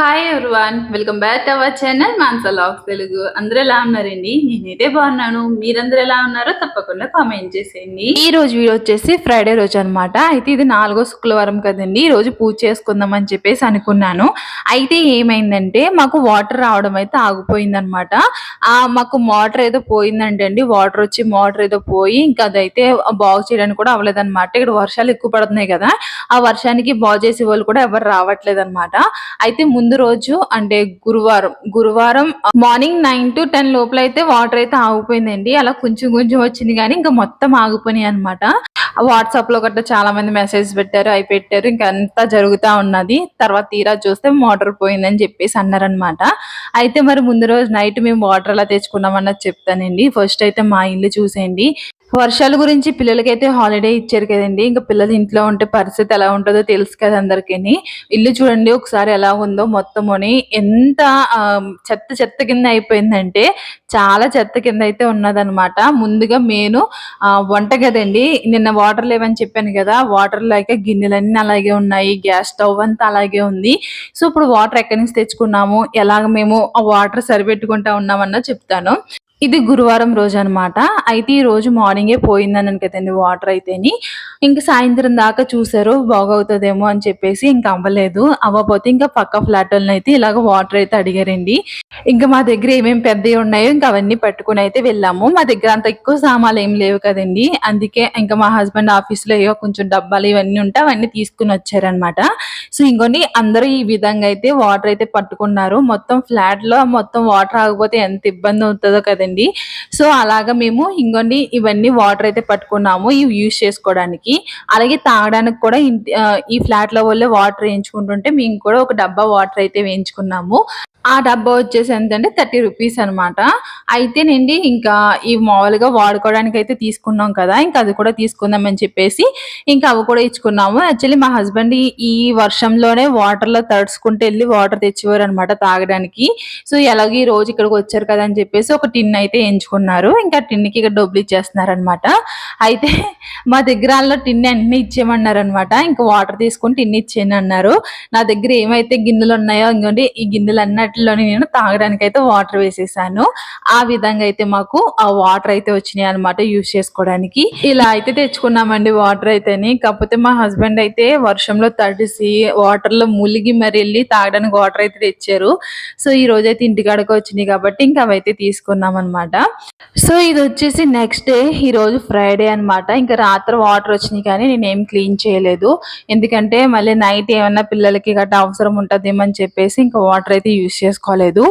Hi everyone. Welcome back to our channel Mansa logs Telugu. అందరూ ఎలా ఉన్నారండి? నేనైతే బాగున్నాను. మీరందరూ ఎలా ఉన్నారో తప్పకుండా కామెంట్ చేసేయండి. ఈ రోజు వీడియో వచ్చేసి ఫ్రైడే రోజు అన్నమాట. అయితే ఇది 4వ శుక్రవారం కదండి. ఈ రోజు పూజ చేసుకుందాం అని చెప్పేసి అనుకున్నాను. అయితే ఏమైందంటే మాకు వాటర్ రావడం అయితే ఆగిపోయిందన్నమాట. మాకు మోటార్ ఏదో పోయిందంటే అండి. మోటార్ ఏదో పోయి ఇంకా అదైతే బాగు చేయడానికి కూడా అవ్వలేదన్నమాట. ఇక్కడ వర్షాలు ఎక్కువ పడుతున్నాయి కదా! ఆ వర్షానికి బాగు చేసే వాళ్ళు కూడా ఎవరు రావట్లేదన్నమాట. అయితే ముందు రోజు అంటే గురువారం మార్నింగ్ 9 to 10 లోపల అయితే వాటర్ అయితే ఆగిపోయిందండి. అలా కొంచెం కొంచెం వచ్చింది కానీ ఇంకా మొత్తం ఆగిపోయినాయి అనమాట. వాట్సాప్ లో గట్రా చాలా మంది మెసేజ్ పెట్టారు, అవి పెట్టారు, ఇంకా అంతా జరుగుతా ఉన్నది. తర్వాత తీరా చూస్తే మోటార్ పోయిందని చెప్పేసి అన్నారనమాట. అయితే మరి ముందు రోజు నైట్ మేము వాటర్ ఎలా తెచ్చుకున్నాం అన్నది చెప్తానండి. ఫస్ట్ అయితే మా ఇల్లు చూసేయండి. వర్షాల గురించి పిల్లలకైతే హాలిడే ఇచ్చారు కదండి. ఇంకా పిల్లలు ఇంట్లో ఉంటే పరిస్థితి ఎలా ఉంటుందో తెలుసు కదా అందరికీ. ఇల్లు చూడండి ఒకసారి ఎలా ఉందో మొత్తముని. ఎంత చెత్త చెత్త కింద అయిపోయిందంటే చాలా చెత్త కింద అయితే ఉన్నదనమాట. ముందుగా వంటగది అండి. నిన్న వాటర్ లేవని చెప్పాను కదా, వాటర్ లేక గిన్నెలన్నీ అలాగే ఉన్నాయి, గ్యాస్ స్టవ్ అంతా అలాగే ఉంది. సో ఇప్పుడు వాటర్ ఎక్కడి నుంచి తెచ్చుకున్నాము, ఎలాగ మేము ఆ వాటర్ సరిపెట్టుకుంటా ఉన్నామన్నా చెప్తాను. ఇది గురువారం రోజు అనమాట. అయితే ఈ రోజు మార్నింగే పోయిందన్నాను కదండి వాటర్ అయితేని. ఇంక సాయంత్రం దాకా చూసారు బాగవుతుందేమో అని చెప్పేసి ఇంక అవ్వలేదు. అవ్వకపోతే ఇంకా పక్క ఫ్లాట్ వాళ్ళని అయితే ఇలాగ వాటర్ అయితే అడిగారండి. ఇంకా మా దగ్గర ఏమేమి పెద్దవి ఉన్నాయో ఇంకా అవన్నీ పట్టుకుని అయితే వెళ్ళాము. మా దగ్గర అంత ఎక్కువ సామాన్లు ఏం లేవు కదండి. అందుకే ఇంకా మా హస్బెండ్ ఆఫీస్ లో ఏవో కొంచెం డబ్బాలు ఇవన్నీ ఉంటే అవన్నీ తీసుకుని వచ్చారనమాట. సో ఇంకొని అందరూ ఈ విధంగా అయితే వాటర్ అయితే పట్టుకున్నారు. మొత్తం ఫ్లాట్ లో మొత్తం వాటర్ ఆగిపోతే ఎంత ఇబ్బంది అవుతుందో కదండి. సో అలాగా మేము ఇవన్నీ వాటర్ అయితే పట్టుకున్నాము ఇవి యూజ్ చేసుకోవడానికి. అలాగే తాగడానికి కూడా ఈ ఫ్లాట్ లో వాళ్ళే వాటర్ వేయించుకుంటుంటే మేము కూడా ఒక డబ్బా వాటర్ అయితే వేయించుకున్నాము. ఆ డబ్బా వచ్చేసి ఎంతంటే 30 రూపీస్ అనమాట. అయితేనండి ఇంకా ఈ మామూలుగా వాడుకోవడానికి అయితే తీసుకున్నాం కదా, ఇంకా అది కూడా తీసుకుందాం అని చెప్పేసి ఇంకా అవి కూడా ఇచ్చుకున్నాము. యాక్చువల్లీ మా హస్బెండ్ ఈ వర్షంలోనే వాటర్ లో తడుచుకుంటూ వెళ్ళి వాటర్ తెచ్చేవారు అనమాట తాగడానికి. సో ఎలాగో ఈ రోజు ఇక్కడికి వచ్చారు కదా అని చెప్పేసి ఒక టిన్ అయితే ఎంచుకున్నారు. ఇంకా టిన్కి ఇక్కడ డబ్బులు ఇచ్చేస్తున్నారు అనమాట. అయితే మా దగ్గర వాళ్ళ టిన్ వెంటనే ఇచ్చేయమన్నారు అనమాట. ఇంకా వాటర్ తీసుకొని టిన్ ఇచ్చేయని అన్నారు. నా దగ్గర ఏమైతే గిన్నెలు ఉన్నాయో ఇంకోండి ఈ గిన్నెలు అన్నట్లోనే నేను తాగడానికి అయితే వాటర్ వేసేసాను. ఆ విధంగా అయితే మాకు ఆ వాటర్ అయితే వచ్చినాయి అనమాట యూజ్ చేసుకోవడానికి. ఇలా అయితే తెచ్చుకున్నామండి వాటర్ అయితేని. కాకపోతే మా హస్బెండ్ అయితే వర్షంలో తడిసి వాటర్ లో ములిగి మరి వెళ్ళి తాగడానికి వాటర్ అయితే తెచ్చారు. సో ఈ రోజు అయితే ఇంటికాడకు వచ్చినాయి కాబట్టి ఇంకా అవైతే తీసుకున్నాం అనమాట. సో ఇది వచ్చేసి నెక్స్ట్ డే, ఈ రోజు ఫ్రైడే అనమాట. ఇంకా రాత్రి వాటర్ వచ్చినాయి కానీ నేనేం క్లీన్ చేయలేదు. ఎందుకంటే మళ్ళీ నైట్ ఏమన్నా పిల్లలకి గట్రా అవసరం ఉంటుందేమో అని చెప్పేసి ఇంకా వాటర్ అయితే యూజ్ చేసుకోలేదు.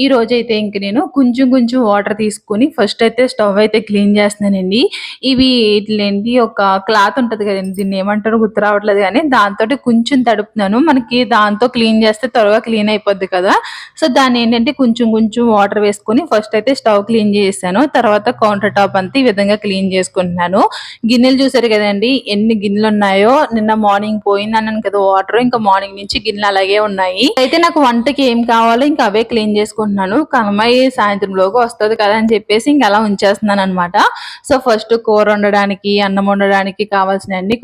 ఈ రోజు అయితే ఇంక నేను కొంచెం కొంచెం వాటర్ తీసుకుని ఫస్ట్ అయితే స్టవ్ అయితే క్లీన్ చేస్తున్నానండి. ఇవి ఇట్లేంటి ఒక క్లాత్ ఉంటది కదండి, దీన్ని ఏమంటారో గుర్తు రావట్లేదు కానీ దాంతో కొంచెం తడుపుతున్నాను. మనకి దాంతో క్లీన్ చేస్తే త్వరగా క్లీన్ అయిపోద్ది కదా. సో దాన్ని ఏంటంటే కొంచెం కొంచెం వాటర్ వేసుకుని ఫస్ట్ అయితే స్టవ్ క్లీన్ చేసాను. తర్వాత కౌంటర్ టాప్ అంతా ఈ విధంగా క్లీన్ చేసుకుంటున్నాను. గిన్నెలు చూసారు కదండి ఎన్ని గిన్నెలు ఉన్నాయో. నిన్న మార్నింగ్ పోయింది అన్నాను కదా వాటర్, ఇంకా మార్నింగ్ నుంచి గిన్నెలు అలాగే ఉన్నాయి. అయితే నాకు వంటకి ఏం కావాలో ఇంకా అవే క్లీన్ చేసుకుంటున్నాను. కనమాయి సాయంత్రంలోకి వస్తుంది కదా అని చెప్పేసి ఇంకా అలా ఉంచేస్తున్నాను అనమాట. సో ఫస్ట్ కూర వండడానికి అన్నం వండడానికి కావాల్సినవన్నీ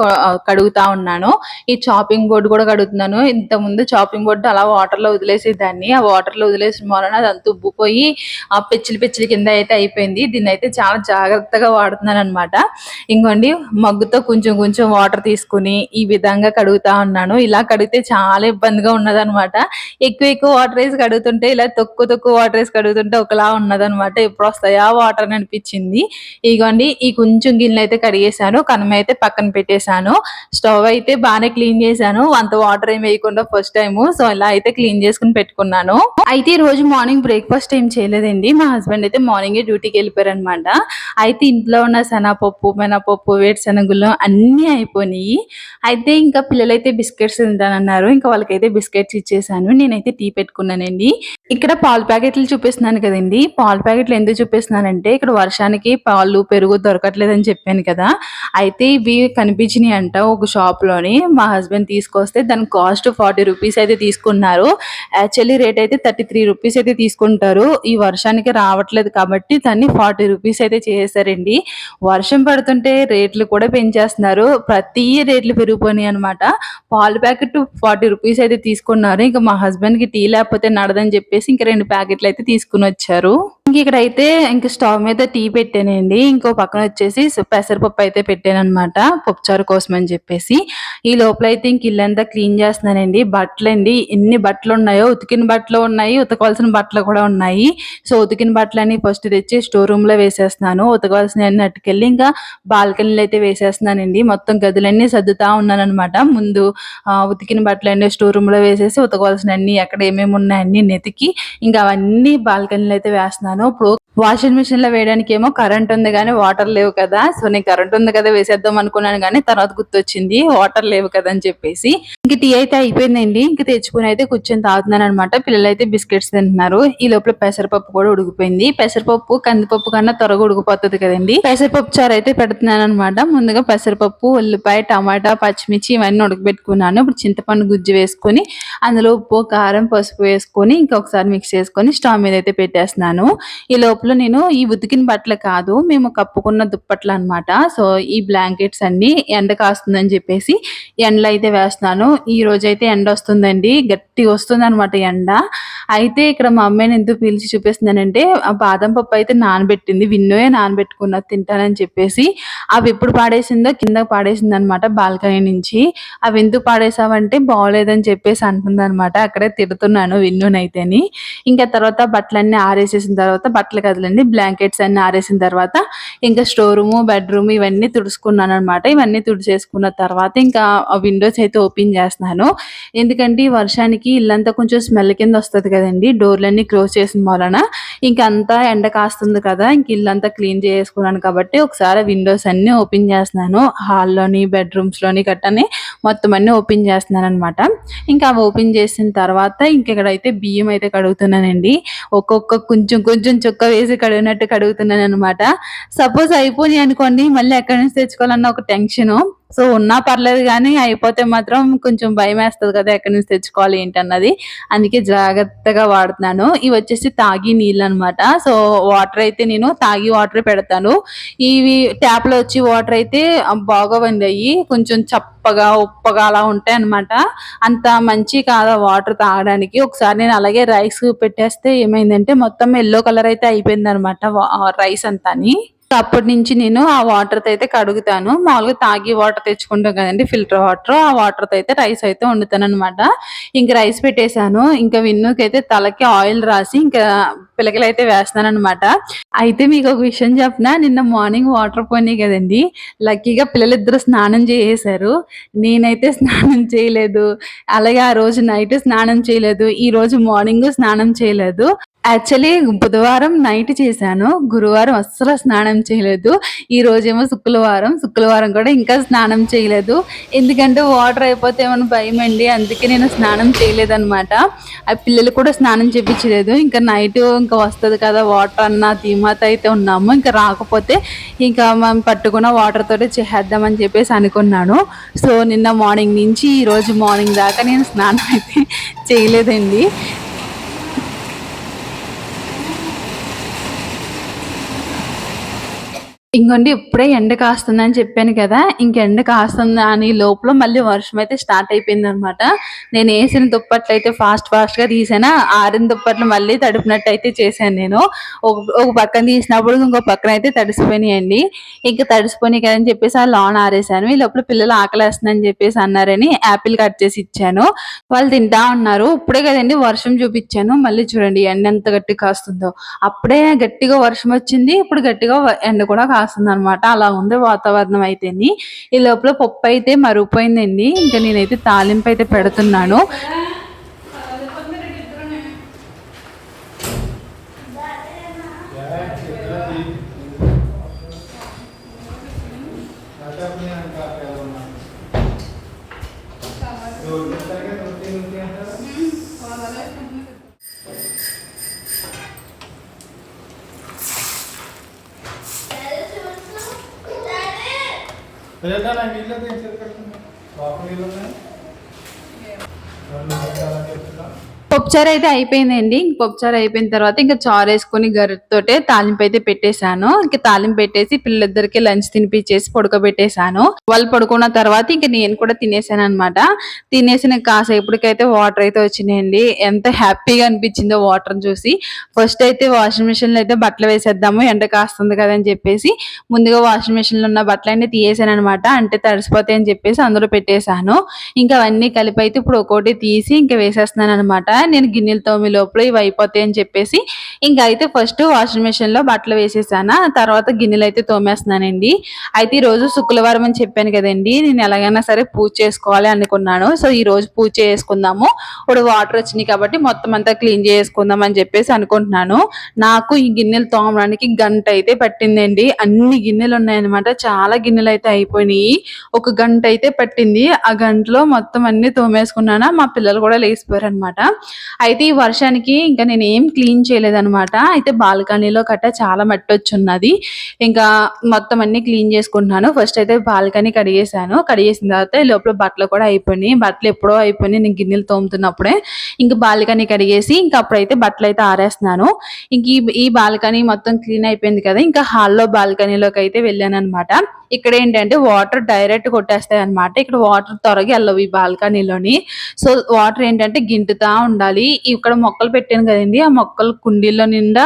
కడుగుతా ఉన్నాను. ఈ చాపింగ్ బోర్డు కూడా కడుగుతున్నాను. ఇంత ముందు చాపింగ్ బోర్డు అలా వాటర్ లో వదిలేసేదాన్ని. ఆ వాటర్ లో వదిలేసిన వలన అదంతా ఉబ్బిపోయి ఆ పిచ్చిలి కింద అయితే అయిపోయింది. దీన్ని అయితే చాలా జాగ్రత్తగా వాడుతున్నాను అనమాట. ఇంకోండి మగ్గుతో కొంచెం కొంచెం వాటర్ తీసుకుని ఈ విధంగా కడుగుతా ఉన్నాను. ఇలా కడిగితే చాలా ఇబ్బందిగా ఉన్నదనమాట. ఎక్కువ వాటర్ వేసి కడుగుతుంటే ఇలా తక్కువ వాటర్ వేసి కడుగుతుంటే ఒకలా ఉన్నదనమాట. ఎప్పుడు వస్తాయా వాటర్ అని అనిపించింది. ఇగోండి ఈ కొంచెం గిన్నెలు అయితే కడిగేశాను. కనుమ అయితే పక్కన పెట్టేశాను. స్టవ్ అయితే బాగానే క్లీన్ చేశాను. అంత వాటర్ ఏం వేయకుండా ఫస్ట్ టైం. సో ఇలా అయితే క్లీన్ చేసుకుని పెట్టుకున్నాను. అయితే ఈ రోజు మార్నింగ్ బ్రేక్ఫాస్ట్ ఏం చేయలేదండి. మా హస్బెండ్ అయితే మార్నింగే డ్యూటీకి వెళ్ళిపోయారు అనమాట. అయితే ఇంట్లో ఉన్న శనగపప్పు, మినపప్పు, వేరుశనగులు అన్నీ అయిపోయినాయి. అయితే ఇంకా పిల్లలైతే బిస్కెట్స్ తింటానన్నారు. ఇంకా వాళ్ళకైతే బిస్కెట్స్ ఇచ్చేసాను. నేనైతే టీ పెట్టుకున్నానండి. అయిపోయింది. ఇక్కడ పాల ప్యాకెట్లు చూపిస్తున్నాను కదండి. పాల ప్యాకెట్లు ఎందుకు చూపిస్తున్నానంటే ఇక్కడ వర్షానికి పాలు పెరుగు దొరకట్లేదని చెప్పాను కదా. అయితే ఇవి కనిపించినాయి అంట ఒక షాప్ లోని. మా హస్బెండ్ తీసుకొస్తే దాని కాస్ట్ 40 రూపీస్ అయితే తీసుకున్నారు. యాక్చువల్లీ రేట్ అయితే 33 రూపీస్ అయితే తీసుకుంటారు. ఈ వర్షానికి రావట్లేదు కాబట్టి దాన్ని 40 రూపీస్ అయితే చేసేసారండి. వర్షం పడుతుంటే రేట్లు కూడా పెంచేస్తున్నారు. ప్రతి రేట్లు పెరిగిపోయినాయి అనమాట. పాల ప్యాకెట్ 40 రూపీస్ అయితే తీసుకున్నారు. ఇంకా మా హస్బెండ్ కి టీ లేకపోతే నడదని చెప్పేసి ఇంకా 2 ప్యాకెట్లు అయితే తీసుకుని వచ్చారు. ఇక్కడైతే ఇంక స్టవ్ మీద టీ పెట్టానండి. ఇంకో పక్కన వచ్చేసి పెసరపప్పు అయితే పెట్టాను అనమాట పప్పుచారు కోసం అని చెప్పేసి. ఈ లోపల అయితే ఇంక ఇల్లంతా క్లీన్ చేస్తున్నానండి. బట్టలండి ఎన్ని బట్టలు ఉన్నాయో, ఉతికిన బట్టలు ఉన్నాయి, ఉతకవలసిన బట్టలు కూడా ఉన్నాయి. సో ఉతికిన బట్టలన్నీ ఫస్ట్ తెచ్చి స్టోర్ రూమ్ లో వేసేస్తున్నాను. ఉతకవలసిన అన్ని అట్టుకెళ్ళి ఇంకా బాల్కనీలో అయితే వేసేస్తున్నానండి. మొత్తం గదులన్నీ సర్దుతా ఉన్నాను అనమాట. ముందు ఉతికిన బట్టలన్నీ స్టోర్ రూమ్ లో వేసేసి ఉతకవలసిన అన్ని ఎక్కడ ఏమేమి ఉన్నాయన్నీ నెతికి ఇంకా అవన్నీ బాల్కనీలో అయితే వేస్తున్నాను. ఇప్పుడు వాషింగ్ మిషన్ లో వేయడానికి ఏమో కరెంట్ ఉంది కానీ వాటర్ లేవు కదా. సో నేను కరెంట్ ఉంది కదా వేసేద్దాం అనుకున్నాను కానీ తర్వాత గుర్తొచ్చింది వాటర్ లేవు కదా అని చెప్పేసి. ఇంక టీ అయితే అయిపోయిందండి. ఇంక తెచ్చుకుని అయితే కూర్చొని తాగుతున్నాను అనమాట. పిల్లలు అయితే బిస్కెట్స్ తింటున్నారు. ఈ లోపల పెసరపప్పు కూడా ఉడికిపోయింది. పెసరపప్పు కందిపప్పు కన్నా త్వరగా ఉడికిపోతుంది కదండి. పెసరపప్పు చారు అయితే పెడుతున్నాను అనమాట. ముందుగా పెసరపప్పు, ఉల్లిపాయ, టమాటా, పచ్చిమిర్చి ఇవన్నీ ఉడకబెట్టుకున్నాను. ఇప్పుడు చింతపండు గుజ్జు వేసుకొని అందులో ఉప్పు, కారం, పసుపు వేసుకొని ఇంకొకసారి మిక్స్ చేసుకొని స్టవ్ మీద అయితే పెట్టేస్తున్నాను. ఈ లోపల నేను ఈ ఉతికిన బట్టలు కాదు, మేము కప్పుకున్న దుప్పట్లు అనమాట. సో ఈ బ్లాంకెట్స్ అన్ని ఎండ కాస్తుందని చెప్పేసి ఎండలో అయితే వేస్తున్నాను. ఈ రోజు అయితే ఎండ వస్తుందండి, గట్టిగా వస్తుంది అనమాట ఎండ. అయితే ఇక్కడ మా అమ్మాయిని ఎందుకు పిలిచి చూపిస్తున్నానంటే ఆ బాదం పప్పు అయితే నానబెట్టింది. విన్నోయే నానబెట్టుకున్నది తింటానని చెప్పేసి. అవి ఎప్పుడు పాడేసిందో కింద పాడేసింది అనమాట బాల్కనీ నుంచి. అవి ఎందుకు పాడేసావంటే బాగోలేదని చెప్పేసి అంటుంది అనమాట. అక్కడే తిడుతున్నాను విన్నునైతేని. ఇంకా తర్వాత బట్టలన్నీ ఆరేసేసిన తర్వాత బట్టలు కదలండి బ్లాంకెట్స్ అన్ని ఆరేసిన తర్వాత ఇంకా స్టోర్ రూమ్, బెడ్రూమ్ ఇవన్నీ తుడుచుకున్నాను అనమాట. ఇవన్నీ తుడిచేసుకున్న తర్వాత ఇంకా విండోస్ అయితే ఓపెన్ చేస్తున్నాను. ఎందుకంటే ఈ వర్షానికి ఇల్లంతా కొంచెం స్మెల్ కింద వస్తుంది కదండి. డోర్లన్నీ క్లోజ్ చేసిన వలన ఇంకా అంతా ఎండ కాస్తుంది కదా. ఇంక ఇల్లంతా క్లీన్ చేసుకున్నాను కాబట్టి ఒకసారి విండోస్ అన్ని ఓపెన్ చేస్తున్నాను. హాల్లోని, బెడ్రూమ్స్ లోని గట్టని మొత్తం అన్ని ఓపెన్ చేస్తున్నాను అనమాట. ఇంకా అవి ఓపెన్ చేసిన తర్వాత ఇంకెక్కడైతే బియ్యం అయితే కడుగుతున్నానండి. ఒక్కొక్క కొంచెం కొంచెం చుక్క వేసి కడిగినట్టు కడుగుతున్నాను అనమాట. సపోజ్ అయిపోయి అనుకోండి మళ్ళీ ఎక్కడి నుంచి తెచ్చుకోవాలన్న ఒక టెన్షను. సో ఉన్నా పర్లేదు కానీ అయిపోతే మాత్రం కొంచెం భయం వేస్తుంది కదా ఎక్కడి నుంచి తెచ్చుకోవాలి ఏంటన్నది. అందుకే జాగ్రత్తగా వాడుతున్నాను. ఇవి వచ్చేసి తాగి నీళ్ళు అనమాట. సో వాటర్ అయితే నేను తాగి వాటర్ పెడతాను. ఇవి ట్యాప్ లో వచ్చి వాటర్ అయితే బాగోవండి. అయ్యి కొంచెం చప్పగా ఉప్పగా అలా ఉంటాయి అనమాట. అంత మంచి కాదు వాటర్ తాగడానికి. ఒకసారి నేను అలాగే రైస్ పెట్టేస్తే ఏమైందంటే మొత్తం ఎల్లో కలర్ అయితే అయిపోయింది అనమాట రైస్ అంతాని. అప్పటి నుంచి నేను ఆ వాటర్ తో అయితే కడుగుతాను. మామూలుగా తాగి వాటర్ తెచ్చుకుంటాం కదండి ఫిల్టర్ వాటర్, ఆ వాటర్ తో అయితే రైస్ అయితే వండుతాను అనమాట. ఇంకా రైస్ పెట్టేశాను. ఇంకా విన్నుకైతే తలకి ఆయిల్ రాసి ఇంకా పిల్లకలు అయితే వేస్తున్నాను అనమాట. అయితే మీకు ఒక విషయం చెప్పిన, నిన్న మార్నింగ్ వాటర్ పోయినాయి కదండి. లక్కీగా పిల్లలిద్దరు స్నానం చేసేసారు. నేనైతే స్నానం చేయలేదు. అలాగే ఆ రోజు నైట్ స్నానం చేయలేదు. ఈ రోజు మార్నింగ్ స్నానం చేయలేదు. యాక్చువల్లీ బుధవారం నైట్ చేశాను. గురువారం అస్సలు స్నానం చేయలేదు. ఈ రోజేమో శుక్రవారం కూడా ఇంకా స్నానం చేయలేదు. ఎందుకంటే వాటర్ అయిపోతే ఏమైనా భయం అండి. అందుకే నేను స్నానం చేయలేదన్నమాట. ఆ పిల్లలు కూడా స్నానం చేయించలేదు. ఇంకా నైట్ ఇంకా వస్తుంది కదా వాటర్ అన్న ధీమాత అయితే ఉన్నాము. ఇంకా రాకపోతే ఇంకా మనం పట్టుకున్న వాటర్ తోటి చేద్దామని చెప్పేసి అనుకున్నాను. సో నిన్న మార్నింగ్ నుంచి ఈ రోజు మార్నింగ్ దాకా నేను స్నానం అయితే చేయలేదండి. ఇంకోండి ఇప్పుడే ఎండ కాస్తుందని చెప్పాను కదా. ఇంక ఎండ కాస్తుంది అని లోపల మళ్ళీ వర్షం అయితే స్టార్ట్ అయిపోయింది అనమాట. నేను వేసిన దుప్పట్లు అయితే ఫాస్ట్ గా తీసాను. ఆరిన దుప్పట్లు మళ్ళీ తడిపినట్టు అయితే చేశాను నేను. ఒక పక్కన తీసినప్పుడు ఇంకో పక్కన అయితే తడిసిపోయినాయండి. ఇంకా తడిసిపోయినాయి కదని చెప్పేసి ఆ లాన్ ఆరేసాను. ఈ లోపల పిల్లలు ఆకలేస్తుందని చెప్పేసి అన్నారని యాపిల్ కట్ చేసి ఇచ్చాను. వాళ్ళు తింటా ఉన్నారు. ఇప్పుడే కదండి వర్షం చూపించాను. మళ్ళీ చూడండి ఎండ ఎంత గట్టిగా కాస్తుందో. అప్పుడే గట్టిగా వర్షం వచ్చింది, ఇప్పుడు గట్టిగా ఎండ కూడా కాస్తుంది అనమాట. అలా ఉంది వాతావరణం అయితేని. ఈ లోపల పప్పు అయితే మరిగిపోయిందండి. ఇంకా నేనైతే తాలింపు అయితే పెడుతున్నాను. పప్పుచారు అయితే అయిపోయిందండి. పప్పుచారు అయిపోయిన తర్వాత ఇంకా చారు వేసుకొని గరిటెతోటే తాలింపు అయితే పెట్టేశాను. ఇంకా తాలింపు పెట్టేసి పిల్లలిద్దరికి లంచ్ తినిపించేసి పడుకోబెట్టేశాను. వాళ్ళు పడుకున్న తర్వాత ఇంకా నేను కూడా తినేసాను అనమాట. తినేసిన కాసేపటికైతే వాటర్ అయితే వచ్చినాయండి. ఎంత హ్యాపీగా అనిపించిందో వాటర్ చూసి. ఫస్ట్ అయితే వాషింగ్ మిషన్ లో అయితే బట్టలు వేసేద్దాము, ఎండ కాస్తుంది కదా అని చెప్పేసి ముందుగా వాషింగ్ మిషన్ లో ఉన్న బట్టలన్నీ తీయేసాను అనమాట. అంటే తడిసిపోతాయి అని చెప్పేసి అందులో పెట్టేశాను. ఇంకా అవన్నీ కలిపి అయితే ఇప్పుడు ఒక్కోటి తీసి ఇంకా వేసేస్తున్నాను అనమాట. నేను గిన్నెలు తోమి లోపల ఇవి అయిపోతాయి అని చెప్పేసి ఇంకా అయితే ఫస్ట్ వాషింగ్ మిషన్ లో బట్టలు వేసేసాను. తర్వాత గిన్నెలు అయితే తోమేస్తున్నానండి. అయితే ఈ రోజు శుక్రవారం అని చెప్పాను కదండి, నేను ఎలాగైనా సరే పూజ చేసుకోవాలి అనుకున్నాను. సో ఈ రోజు పూజ చేసుకుందాము, ఇప్పుడు వాటర్ వచ్చినాయి కాబట్టి మొత్తం అంతా క్లీన్ చేసుకుందాం అని చెప్పేసి అనుకుంటున్నాను. నాకు ఈ గిన్నెలు తోమడానికి గంట అయితే పట్టిందండి. అన్ని గిన్నెలు ఉన్నాయన్నమాట. చాలా గిన్నెలు అయితే అయిపోయినాయి. ఒక గంట అయితే పట్టింది. ఆ గంటలో మొత్తం అన్ని తోమేసుకున్నాను. మా పిల్లలు కూడా లేచిపోయారు అనమాట. అయితే ఈ వర్షానికి ఇంకా నేను ఏం క్లీన్ చేయలేదన్నమాట. అయితే బాల్కనీలో కట్ట చాలా మట్టి వచ్చి ఉన్నది. ఇంకా మొత్తం అన్ని క్లీన్ చేసుకుంటున్నాను. ఫస్ట్ అయితే బాల్కనీ కడిగేసాను. కడిగేసిన తర్వాత లోపల బట్టలు కూడా అయిపోయినాయి. బట్టలు ఎప్పుడో అయిపోయినాయి నేను గిన్నెలు తోముతున్నప్పుడే. ఇంకా బాల్కనీ కడిగేసి ఇంకా అప్పుడైతే బట్టలు అయితే ఆరేస్తున్నాను. ఇంక ఈ బాల్కనీ మొత్తం క్లీన్ అయిపోయింది కదా, ఇంకా హాల్లో బాల్కనీలోకి అయితే వెళ్ళాను అనమాట. ఇక్కడ ఏంటంటే వాటర్ డైరెక్ట్ కొట్టేస్తాయి అనమాట. ఇక్కడ వాటర్ త్వరగా వెళ్ళవు ఈ బాల్కనీలోని. సో వాటర్ ఏంటంటే గింటుతా ఉండాలి. ఇక్కడ మొక్కలు పెట్టాను కదండి, ఆ మొక్కలు కుండీల్లో నిండా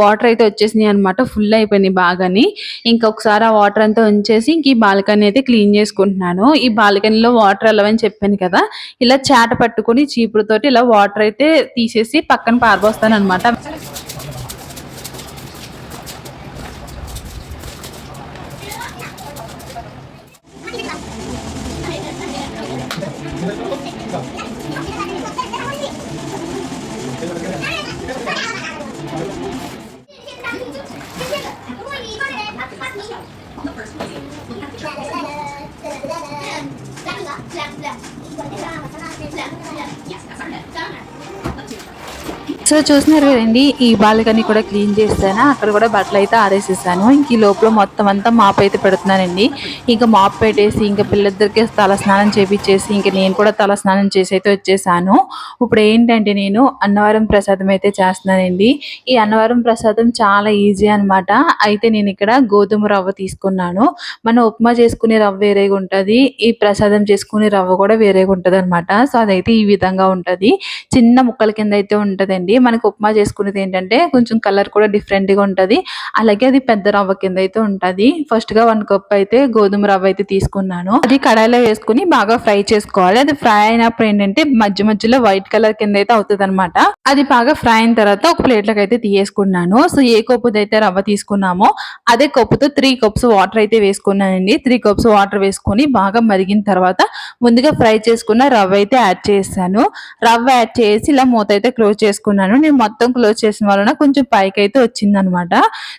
వాటర్ అయితే వచ్చేసినాయి అనమాట. ఫుల్ అయిపోయినాయి బాగాని. ఇంకొకసారి ఆ వాటర్ అంతా ఉంచేసి ఇంక ఈ బాల్కనీ అయితే క్లీన్ చేసుకుంటున్నాను. ఈ బాల్కనీలో వాటర్ వెళ్ళవని చెప్పాను కదా, ఇలా చాట పట్టుకొని చీపురుతోటి ఇలా వాటర్ అయితే తీసేసి పక్కన పారబోస్తాను అనమాట. సో చూస్తున్నారు కదండి, ఈ బాల్కనీ కూడా క్లీన్ చేస్తాను. అక్కడ కూడా బట్టలు అయితే ఆరేసేసాను. ఇంక ఈ లోపల మొత్తం అంతా మాప్ అయితే పెడుతున్నానండి. ఇంకా మాప్ పెట్టేసి ఇంకా పిల్లలిద్దరికి తల స్నానం చేపించేసి ఇంకా నేను కూడా తల స్నానం చేసి అయితే వచ్చేసాను. ఇప్పుడు ఏంటంటే నేను అన్నవరం ప్రసాదం అయితే చేస్తున్నానండి. ఈ అన్నవరం ప్రసాదం చాలా ఈజీ అనమాట. అయితే నేను ఇక్కడ గోధుమ రవ్వ తీసుకున్నాను. మనం ఉప్మా చేసుకునే రవ్వ వేరేగా ఉంటుంది, ఈ ప్రసాదం చేసుకునే రవ్వ కూడా వేరేగా ఉంటుంది అనమాట. సో అదైతే ఈ విధంగా ఉంటుంది. చిన్న ముక్కల కింద అయితే ఉంటుందండి. మనకు ఉప్మా చేసుకునేది ఏంటంటే కొంచెం కలర్ కూడా డిఫరెంట్ గా ఉంటది. అలాగే అది పెద్ద రవ్వ కింద అయితే ఉంటది. ఫస్ట్ గా 1 కప్ అయితే గోధుమ రవ్వ అయితే తీసుకున్నాను. అది కడాయిలో వేసుకుని బాగా ఫ్రై చేసుకోవాలి. అది ఫ్రై అయినప్పుడు ఏంటంటే మధ్య మధ్యలో వైట్ కలర్ కింద అయితే అవుతుంది అనమాట. అది బాగా ఫ్రై అయిన తర్వాత ఒక ప్లేట్ లోకి అయితే తీయేసుకున్నాను. సో ఏ కప్పుతో అయితే రవ్వ తీసుకున్నామో అదే కప్పుతో 3 కప్స్ వాటర్ అయితే వేసుకున్నానండి. 3 కప్స్ వాటర్ వేసుకొని బాగా మరిగిన తర్వాత ముందుగా ఫ్రై చేసుకున్న రవ్వ అయితే యాడ్ చేశాను. రవ్వ యాడ్ చేసి ఇలా మూత అయితే క్లోజ్ చేసుకున్నాను. నేను మొత్తం క్లోజ్ చేసిన వలన కొంచెం పైకి అయితే వచ్చింది అనమాట.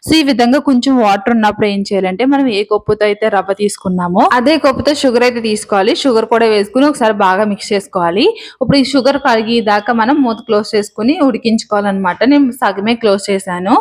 సో ఈ విధంగా కొంచెం వాటర్ ఉన్నప్పుడు ఏం చేయాలంటే మనం ఏ కప్పుతో అయితే రవ్వ తీసుకున్నామో అదే కప్పుతో షుగర్ అయితే తీసుకోవాలి. షుగర్ కూడా వేసుకుని ఒకసారి బాగా మిక్స్ చేసుకోవాలి. ఇప్పుడు ఈ షుగర్ కరిగి దాకా మనం మూత క్లోజ్ చేసుకుని ఉడికించుకోవాలన్నమాట. నేను సగమే క్లోజ్ చేశాను.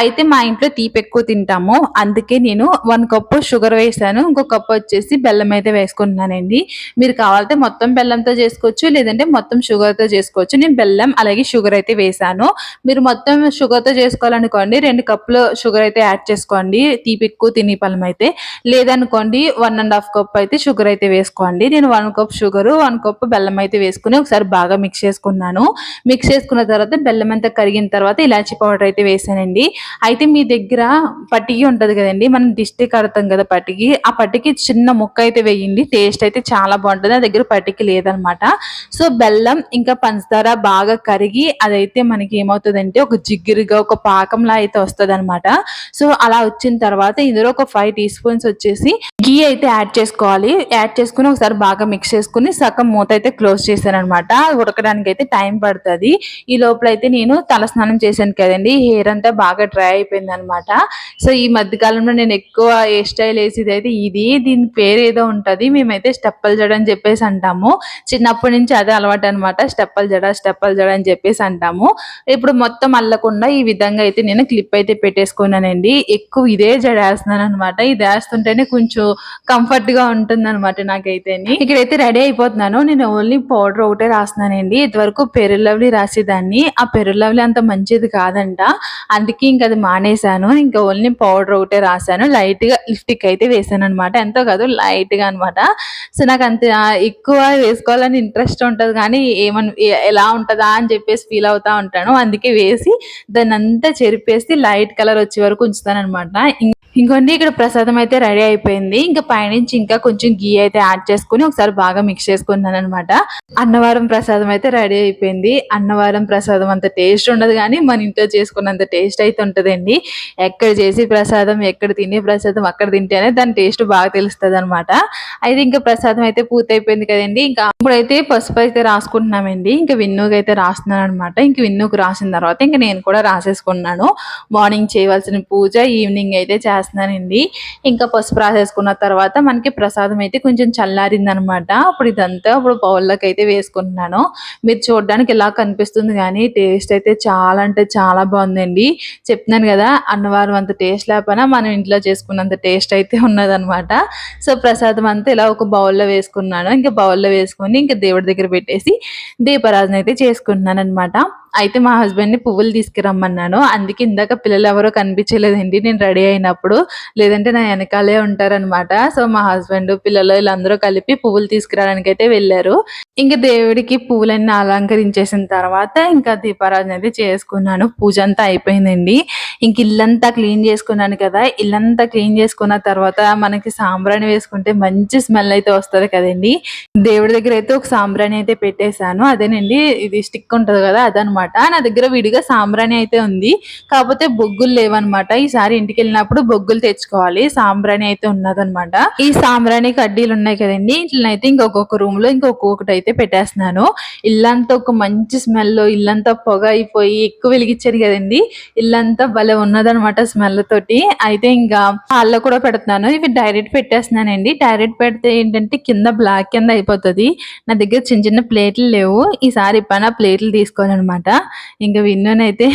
అయితే మా ఇంట్లో తీపి ఎక్కువ తింటాము, అందుకే నేను 1 కప్పు షుగర్ వేసాను. ఇంకో కప్పు వచ్చేసి బెల్లం అయితే వేసుకుంటున్నానండి. మీరు కావాలంటే మొత్తం బెల్లంతో చేసుకోవచ్చు, లేదంటే మొత్తం షుగర్ తో చేసుకోవచ్చు. నేను బెల్లం అలాగే షుగర్ అయితే వేసాను. మీరు మొత్తం షుగర్ తో చేసుకోవాలనుకోండి 2 కప్పులు షుగర్ అయితే యాడ్ చేసుకోండి, తీపి ఎక్కువ తినే పళ్ళం అయితే. లేదనుకోండి 1.5 కప్ అయితే షుగర్ అయితే వేసుకోండి. నేను 1 కప్ షుగర్ 1 కప్ బెల్లం అయితే వేసుకుని ఒకసారి బాగా మిక్స్ చేసుకున్నాను. మిక్స్ చేసుకున్న తర్వాత బెల్లం అంతా కరిగిన తర్వాత ఇలాచి పౌడర్ అయితే వేసానండి. అయితే మీ దగ్గర పట్టికి ఉంటది కదండి, మనం దిష్టి కడతాం కదా పట్టికి, ఆ పట్టికి చిన్న ముక్క అయితే వేయండి. టేస్ట్ అయితే చాలా బాగుంటుంది. నా దగ్గర పట్టికి లేదనమాట. సో బెల్లం ఇంకా పంచదార బాగా కరిగి అదైతే మనకి ఏమవుతుందంటే ఒక జిగ్గిరిగా ఒక పాకంలా అయితే వస్తుంది అనమాట. సో అలా వచ్చిన తర్వాత ఇందులో ఒక 5 టీ స్పూన్స్ వచ్చేసి ఘీ అయితే యాడ్ చేసుకోవాలి. యాడ్ చేసుకుని ఒకసారి బాగా మిక్స్ చేసుకుని సగం మూత అయితే క్లోజ్ చేశాను అనమాట. ఉడకడానికి అయితే టైం పడుతుంది. ఈ లోపల అయితే నేను తల స్నానం చేశాను కదండి, హెయిర్ అంతా బాగా డ్రై అయిపోయింది అనమాట. సో ఈ మధ్య కాలంలో నేను ఎక్కువ హెయిర్ స్టైల్ వేసేది అయితే ఇది, దీని పేరు ఏదో ఉంటది, మేమైతే స్టెప్పల్ జడ అని చెప్పేసి అంటాము. చిన్నప్పటి నుంచి అదే అలవాటు అనమాట, స్టెప్పల్ జడ అని చెప్పేసి అంటాము. ఇప్పుడు మొత్తం అల్లకుండా ఈ విధంగా అయితే నేను క్లిప్ అయితే పెట్టేసుకున్నానండి. ఎక్కువ ఇదే జడేస్తున్నాననమాట. ఇది ఏస్తుంటేనే కొంచెం కంఫర్ట్‌గా ఉంటుందనమాట నాకైతేని. ఇక్కడైతే రెడీ అయిపోతున్నాను. నేను ఓన్లీ పౌడర్ ఒకటే రాస్తున్నానండి. ఇదివరకు ఫెయిర్ లవ్లీ రాసేదాన్ని. ఆ ఫెయిర్ లవ్లీ అంత మంచిది కాదంట. అందుకే ఇంక అది మానేశాను. ఇంకా ఓన్లీ పౌడర్ ఒకటే రాసాను. లైట్‌గా లిప్‌స్టిక్ అయితే వేసాననమాట. ఎంతో కాదు లైట్‌గా అనమాట. సో, నాకంత ఎక్కువ వేసుకోవాలని ఇంట్రెస్ట్ ఉంటది కానీ ఎలా ఉంటదా అని చెప్పేసి ఫీల్ అవుతా ఉంటాను. అందుకే వేసి దాన్నంతా చెరిపేసి లైట్ కలర్ వచ్చే వరకు ఉంచుతాననమాట. ఇంకోండి ఇక్కడ ప్రసాదం అయితే రెడీ అయిపోయింది. ఇంకా పైనుంచి ఇంకా కొంచెం ఘీ అయితే యాడ్ చేసుకొని ఒకసారి బాగా మిక్స్ చేసుకున్నాననమాట. అన్నవరం ప్రసాదం అయితే రెడీ అయిపోయింది. అన్నవరం ప్రసాదం అంత టేస్ట్ ఉండదు గానీ, మన ఇంట్లో చేసుకున్నంత టేస్ట్ అయితే ఉంటదండి. ఎక్కడ చేసే ప్రసాదం, ఎక్కడ తినే ప్రసాదం అక్కడ తింటేనే దాని టేస్ట్ బాగా తెలుస్తదనమాట. అయితే ఇంకా ప్రసాదం అయితే పూర్తయిపోయింది కదండీ! ఇంకా ఇప్పుడైతే పసుపు అయితే రాసుకుంటున్నామండి. ఇంకా విన్నుకైతే రాస్తున్నాననమాట. ఇంక విన్నుకు రాసిన తర్వాత ఇంక నేను కూడా రాసేసుకున్నాను. మార్నింగ్ చేయవలసిన పూజ ఈవినింగ్ అయితే చేస్తున్నానండి. ఇంకా పసుపు రాసేసుకున్న తర్వాత మనకి ప్రసాదం అయితే కొంచెం చల్లారిందనమాట. ఇప్పుడు బౌల్‌లోకి అయితే వేసుకుంటున్నాను. మీరు చూడడానికి ఇలా కనిపిస్తుంది గానీ టేస్ట్ అయితే చాలా అంటే చాలా బావుందండి. చెప్తున్నాను గదా! అన్నవరం అంత టేస్ట్ లేకపోయినా మనం ఇంట్లో చేసుకున్నంత టేస్ట్ అయితే ఉన్నదనమాట. సో, ప్రసాదం అంతా ఇలా ఒక బౌల్‌లో వేసుకున్నాను. ఇంక బౌల్‌లో వేసుకొని ఇంక దేవుడి దగ్గర పెట్టేసి దీపారాధన అయితే చేసుకుంటున్నాననమాట. అయితే మా హస్బెండ్‌ని పువ్వులు తీసుకురమ్మన్నాను. అందుకే ఇందాక పిల్లలెవరో కనిపించలేదండి నేను రెడీ అయినప్పుడు. లేదంటే నా ఎనకాలే ఉంటారనమాట. సో, మా హస్బెండ్, పిల్లలు ఈళ్ళందరూ కలిపి పువ్వులు తీసుకురావడానికైతే వెళ్లారు. ఇంక దేవుడికి పువ్వులన్నీ అలంకరించేసిన తర్వాత ఇంకా దీపారాధన అయితే చేసుకున్నాను. పూజ అంతా అయిపోయిందండి. ఇంక ఇల్లంతా క్లీన్ చేసుకున్నాను కదా! ఇల్లంతా క్లీన్ చేసుకున్న తర్వాత మనకి సాంబ్రాణి వేసుకుంటే మంచి స్మెల్ అయితే వస్తది కదండీ! దేవుడి దగ్గర అయితే ఒక సాంబ్రాణి అయితే పెట్టేశాను. అదేనండి ఇది స్టిక్ ఉంటది కదా! అదనమాట. నా దగ్గర విడిగా సాంబ్రాణి అయితే ఉంది. కాకపోతే బొగ్గులు లేవనమాట. ఈసారి ఇంటికెళ్ళినప్పుడు బొగ్గులు తెచ్చుకోవాలి. సాంబ్రాణి అయితే ఉన్నదనమాట. ఈ సాంబ్రాణి కడ్డీలు ఉన్నాయి కదండీ! ఈటిలనైతే ఇంకొక రూమ్‌లో ఇంకొకటైతే పెట్టేస్తున్నాను. ఇల్లంతా ఒక మంచి స్మెల్, ఇల్లంతా పొగ అయిపోయి ఎక్కువ వెలిగిచ్చాను కదండీ! ఇల్లంతా భలే ఉన్నదనమాట స్మెల్ తోటి. అయితే ఇంకా హాల్‌లో కూడా పెడుతున్నాను. ఇవి డైరెక్ట్ పెట్టేస్తున్నానండి. డైరెక్ట్ పెడితే ఏంటంటే కింద బ్లాక్ కింద అయిపోతది. నా దగ్గర చిన్న చిన్న ప్లేట్లు లేవు. ఈసారి ఎప్పుడైనా ప్లేట్లు తీసుకోవాలనమాట. ఇంక విన్నునైతే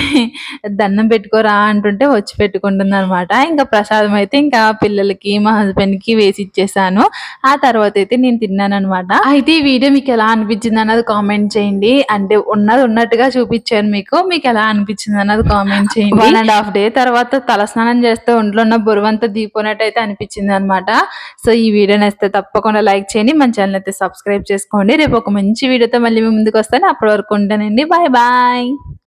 దండం పెట్టుకోరా అంటుంటే వచ్చి పెట్టుకుంటుందనమాట. ఇంకా ప్రసాదం అయితే ఇంకా పిల్లలకి, మా హస్బెండ్‌కి వేసి ఇచ్చేసాను. ఆ తర్వాత అయితే నేను తిన్నాననమాట. అయితే ఈ వీడియో మీకెలా అనిపించిందన్నది కామెంట్ చేయండి. అంటే ఉన్నది ఉన్నట్టుగా చూపిచ్చాను మీకు. మీకెలా అనిపించిందన్నది కామెంట్ చేయండి. 1 ½ డే తర్వాత తలస్నానం చేస్తే ఒంట్లో ఉన్న బరువంతా దిగిపోయినట్టయితే అనిపించిందనమాట. సో, ఈ వీడియో నచ్చితే తప్పకుండా లైక్ చేయండి. మన ఛానెల్ అయితే సబ్స్క్రైబ్ చేసుకోండి. రేపు ఒక మంచి వీడియోతో మళ్ళీ మీ ముందుకొస్తాను. అప్పటి వరకు ఉంటానండి. Bye bye.